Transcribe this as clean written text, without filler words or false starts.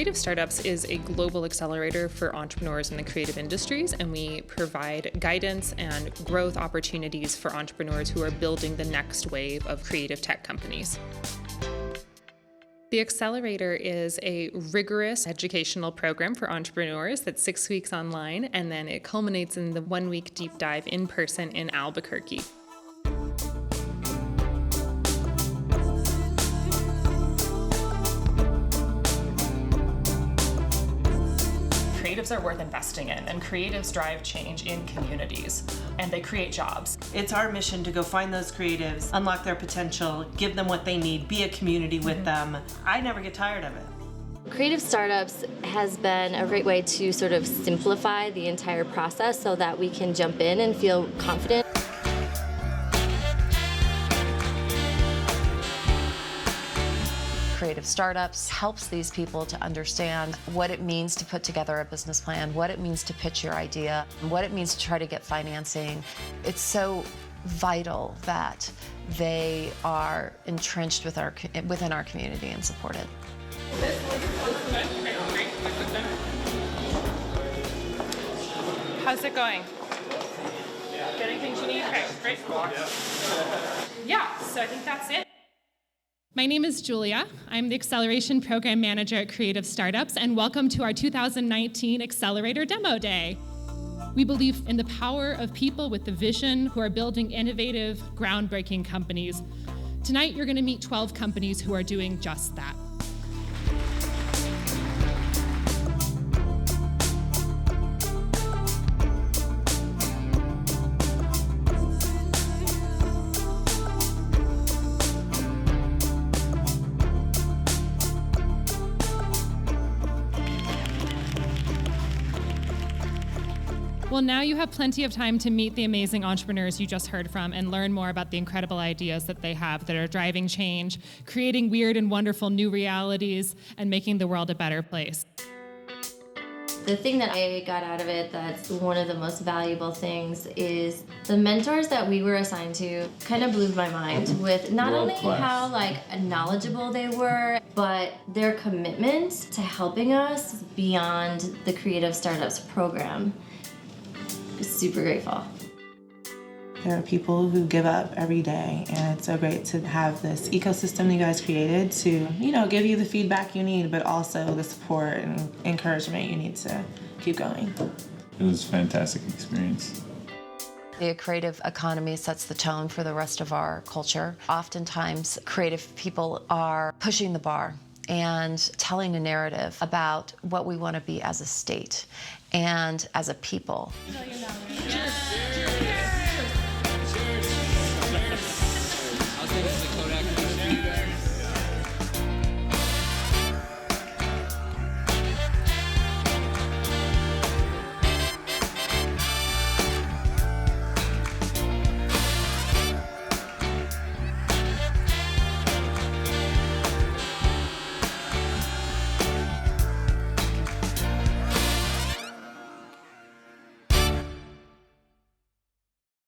Creative Startups is a global accelerator for entrepreneurs in the creative industries, and we provide guidance and growth opportunities for entrepreneurs who are building the next wave of creative tech companies. The Accelerator is a rigorous educational program for entrepreneurs that's 6 weeks online, and then it culminates in the 1-week deep dive in person in Albuquerque. Creatives are worth investing in, and creatives drive change in communities, and they create jobs. It's our mission to go find those creatives, unlock their potential, give them what they need, be a community with them. I never get tired of it. Creative Startups has been a great way to sort of simplify the entire process so that we can jump in and feel confident. Creative Startups helps these people to understand what it means to put together a business plan, what it means to pitch your idea, what it means to try to get financing. It's so vital that they are entrenched within our community and supported. How's it going? Getting things you need? Okay, great. Yeah, so I think that's it. My name is Julia. I'm the Acceleration Program Manager at Creative Startups, and welcome to our 2019 Accelerator Demo Day. We believe in the power of people with the vision who are building innovative, groundbreaking companies. Tonight, you're going to meet 12 companies who are doing just that. Well, now you have plenty of time to meet the amazing entrepreneurs you just heard from and learn more about the incredible ideas that they have that are driving change, creating weird and wonderful new realities, and making the world a better place. The thing that I got out of it that's one of the most valuable things is the mentors that we were assigned to kind of blew my mind with not only how knowledgeable they were, but their commitment to helping us beyond the Creative Startups program. Super grateful. There are people who give up every day, and it's so great to have this ecosystem you guys created to, give you the feedback you need, but also the support and encouragement you need to keep going. It was a fantastic experience. The creative economy sets the tone for the rest of our culture. Oftentimes, creative people are pushing the bar and telling a narrative about what we want to be as a state and as a people. No, you're not.